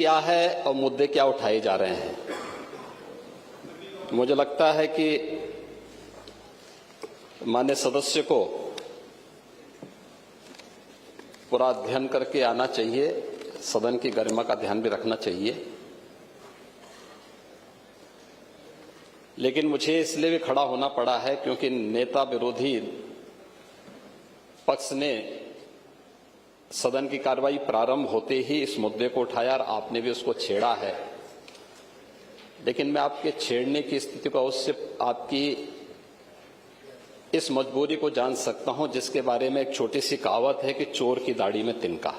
क्या है और मुद्दे क्या उठाए जा रहे हैं। मुझे लगता है कि माननीय सदस्य को पूरा अध्ययन करके आना चाहिए, सदन की गरिमा का ध्यान भी रखना चाहिए। लेकिन मुझे इसलिए भी खड़ा होना पड़ा है क्योंकि नेता विरोधी पक्ष ने सदन की कार्रवाई प्रारंभ होते ही इस मुद्दे को उठाया और आपने भी उसको छेड़ा है। लेकिन मैं आपके छेड़ने की स्थिति को अवश्य आपकी इस मजबूरी को जान सकता हूं, जिसके बारे में एक छोटी सी कहावत है कि चोर की दाढ़ी में तिनका।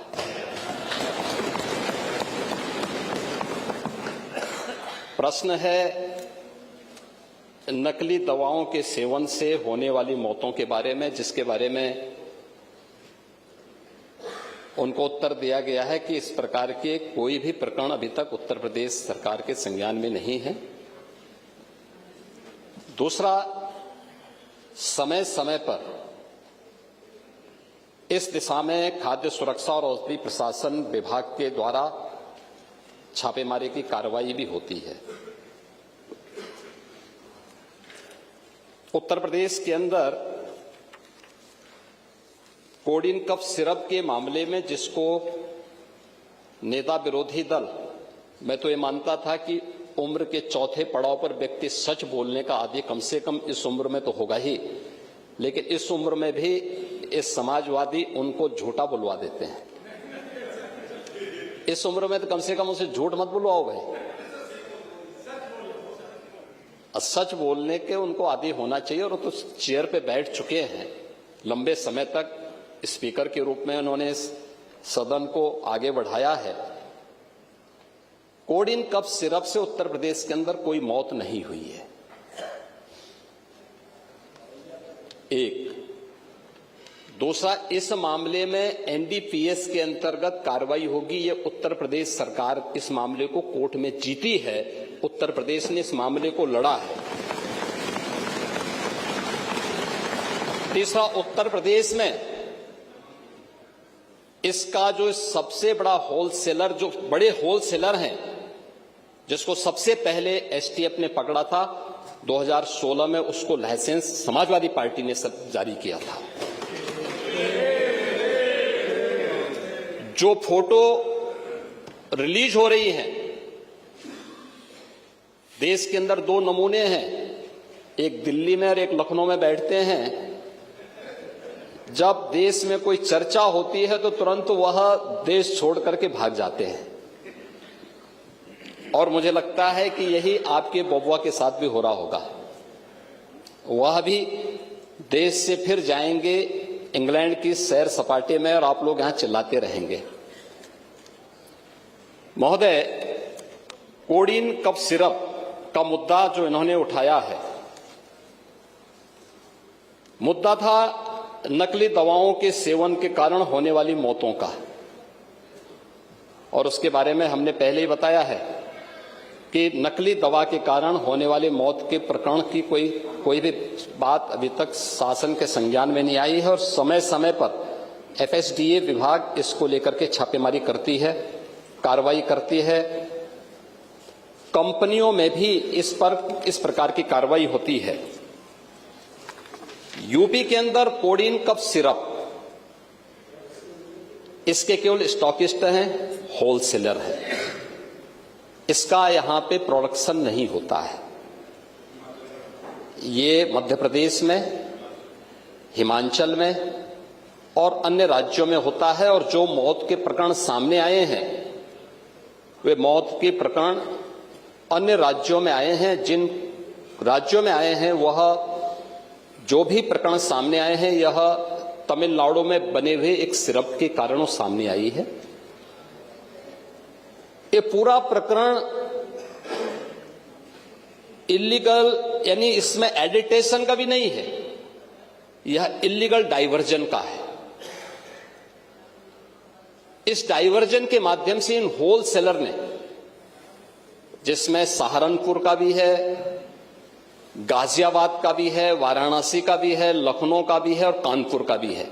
प्रश्न है नकली दवाओं के सेवन से होने वाली मौतों के बारे में, जिसके बारे में उनको उत्तर दिया गया है कि इस प्रकार के कोई भी प्रकरण अभी तक उत्तर प्रदेश सरकार के संज्ञान में नहीं है। दूसरा, समय समय पर इस दिशा में खाद्य सुरक्षा और औषधि प्रशासन विभाग के द्वारा छापेमारी की कार्रवाई भी होती है। उत्तर प्रदेश के अंदर कोडिन कफ सिरप के मामले में, जिसको नेता विरोधी दल, मैं तो ये मानता था कि उम्र के चौथे पड़ाव पर व्यक्ति सच बोलने का आदि कम से कम इस उम्र में तो होगा ही, लेकिन इस उम्र में भी इस समाजवादी उनको झूठा बुलवा देते हैं। इस उम्र में तो कम से कम उसे झूठ मत बुलवाओ भाई, सच बोलने के उनको आदी होना चाहिए। और वो तो चेयर पे बैठ चुके हैं लंबे समय तक, स्पीकर के रूप में उन्होंने सदन को आगे बढ़ाया है। कोडिन कफ सिरप से उत्तर प्रदेश के अंदर कोई मौत नहीं हुई है। एक। दूसरा, इस मामले में एनडीपीएस के अंतर्गत कार्रवाई होगी। ये उत्तर प्रदेश सरकार इस मामले को कोर्ट में जीती है, उत्तर प्रदेश ने इस मामले को लड़ा है। तीसरा, उत्तर प्रदेश में इसका जो सबसे बड़ा होलसेलर, जो बड़े होलसेलर हैं, जिसको सबसे पहले एसटीएफ ने पकड़ा था 2016 में, उसको लाइसेंस समाजवादी पार्टी ने जारी किया था। जो फोटो रिलीज हो रही हैं, देश के अंदर दो नमूने हैं, एक दिल्ली में और एक लखनऊ में बैठते हैं। जब देश में कोई चर्चा होती है तो तुरंत वह देश छोड़ करके भाग जाते हैं। और मुझे लगता है कि यही आपके बबुआ के साथ भी हो रहा होगा। वह भी देश से फिर जाएंगे इंग्लैंड की सैर सपाटे में और आप लोग यहां चिल्लाते रहेंगे। महोदय, कोडिन कफ सिरप का मुद्दा जो इन्होंने उठाया है, मुद्दा था नकली दवाओं के सेवन के कारण होने वाली मौतों का। और उसके बारे में हमने पहले ही बताया है कि नकली दवा के कारण होने वाली मौत के प्रकरण की कोई भी बात अभी तक शासन के संज्ञान में नहीं आई है। और समय समय पर एफएसडीए विभाग इसको लेकर के छापेमारी करती है, कार्रवाई करती है। कंपनियों में भी इस प्रकार की कार्रवाई होती है। यूपी के अंदर कोडिन कफ सिरप, इसके केवल स्टॉकिस्ट हैं, होलसेलर हैं। इसका यहां पे प्रोडक्शन नहीं होता है। ये मध्य प्रदेश में, हिमाचल में और अन्य राज्यों में होता है। और जो मौत के प्रकरण सामने आए हैं, वे मौत के प्रकरण अन्य राज्यों में आए हैं। जिन राज्यों में आए हैं, वह जो भी प्रकरण सामने आए हैं, यह तमिलनाडु में बने हुए एक सिरप के कारणों सामने आई है। ये पूरा प्रकरण इलीगल, यानी इसमें एडिटेशन का भी नहीं है, यह इलीगल डाइवर्जन का है। इस डाइवर्जन के माध्यम से इन होलसेलर ने, जिसमें सहारनपुर का भी है, गाजियाबाद का भी है, वाराणसी का भी है, लखनऊ का भी है और कानपुर का भी है,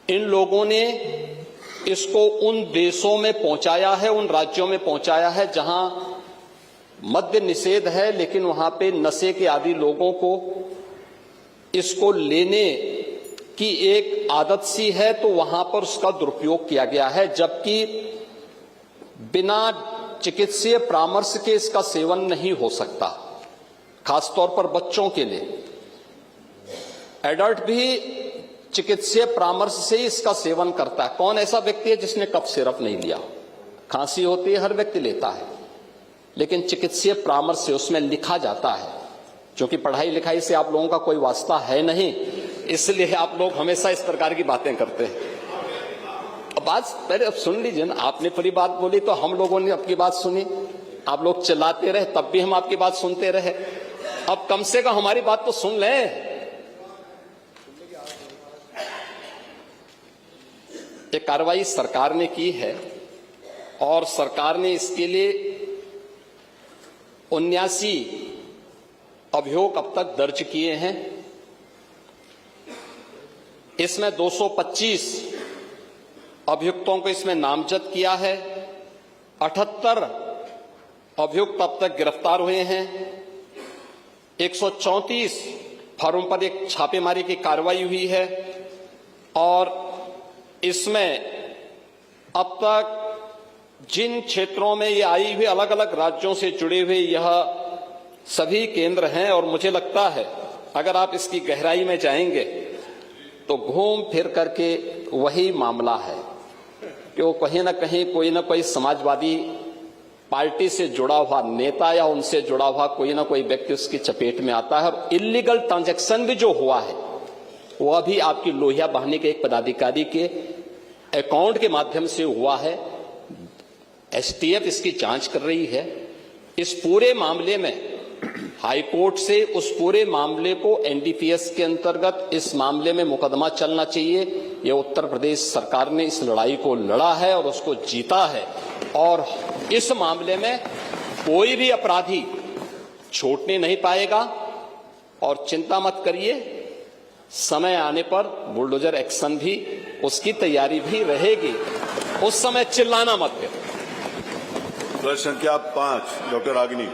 इन लोगों ने इसको उन देशों में पहुंचाया है, उन राज्यों में पहुंचाया है जहां मद्य निषेध है, लेकिन वहां पे नशे के आदी लोगों को इसको लेने की एक आदत सी है, तो वहां पर उसका दुरुपयोग किया गया है, जबकि बिना चिकित्सीय परामर्श के इसका सेवन नहीं हो सकता, खासतौर पर बच्चों के लिए। एडल्ट भी चिकित्सीय परामर्श से ही इसका सेवन करता है। कौन ऐसा व्यक्ति है जिसने कफ सिरप नहीं लिया? खांसी होती है, हर व्यक्ति लेता है, लेकिन चिकित्सीय परामर्श से उसमें लिखा जाता है। क्योंकि पढ़ाई लिखाई से आप लोगों का कोई वास्ता है नहीं, इसलिए आप लोग हमेशा इस प्रकार की बातें करते हैं। अब बात पहले अब सुन लीजिए ना, आपने पूरी बात बोली तो हम लोगों ने आपकी बात सुनी, आप लोग चिल्लाते रहे तब भी हम आपकी बात सुनते रहे। अब कम से कम हमारी बात तो सुन लें। ये कार्रवाई सरकार ने की है और सरकार ने इसके लिए 79 अभियोग अब तक दर्ज किए हैं। इसमें 225 अभियुक्तों को इसमें नामजद किया है। 78 अभियुक्त अब तक गिरफ्तार हुए हैं। 134 फर्म पर एक छापेमारी की कार्रवाई हुई है और इसमें अब तक जिन क्षेत्रों में ये आई हुई अलग अलग राज्यों से जुड़े हुए यह सभी केंद्र हैं, और मुझे लगता है अगर आप इसकी गहराई में जाएंगे तो घूम फिर करके वही मामला है कि वो कहीं ना कहीं कोई ना कोई समाजवादी पार्टी से जुड़ा हुआ नेता या उनसे जुड़ा हुआ कोई ना कोई व्यक्ति उसकी चपेट में आता है। और इलीगल ट्रांजैक्शन भी जो हुआ है वह भी आपकी लोहिया बहाने के एक पदाधिकारी के अकाउंट के माध्यम से हुआ है। एसटीएफ इसकी जांच कर रही है। इस पूरे मामले में हाईकोर्ट से उस पूरे मामले को एनडीपीएस के अंतर्गत इस मामले में मुकदमा चलना चाहिए। यह उत्तर प्रदेश सरकार ने इस लड़ाई को लड़ा है और उसको जीता है, और इस मामले में कोई भी अपराधी छूटने नहीं पाएगा। और चिंता मत करिए, समय आने पर बुलडोजर एक्शन भी, उसकी तैयारी भी रहेगी। उस समय चिल्लाना मत करो। प्रश्न संख्या 5 डॉक्टर रागिनी।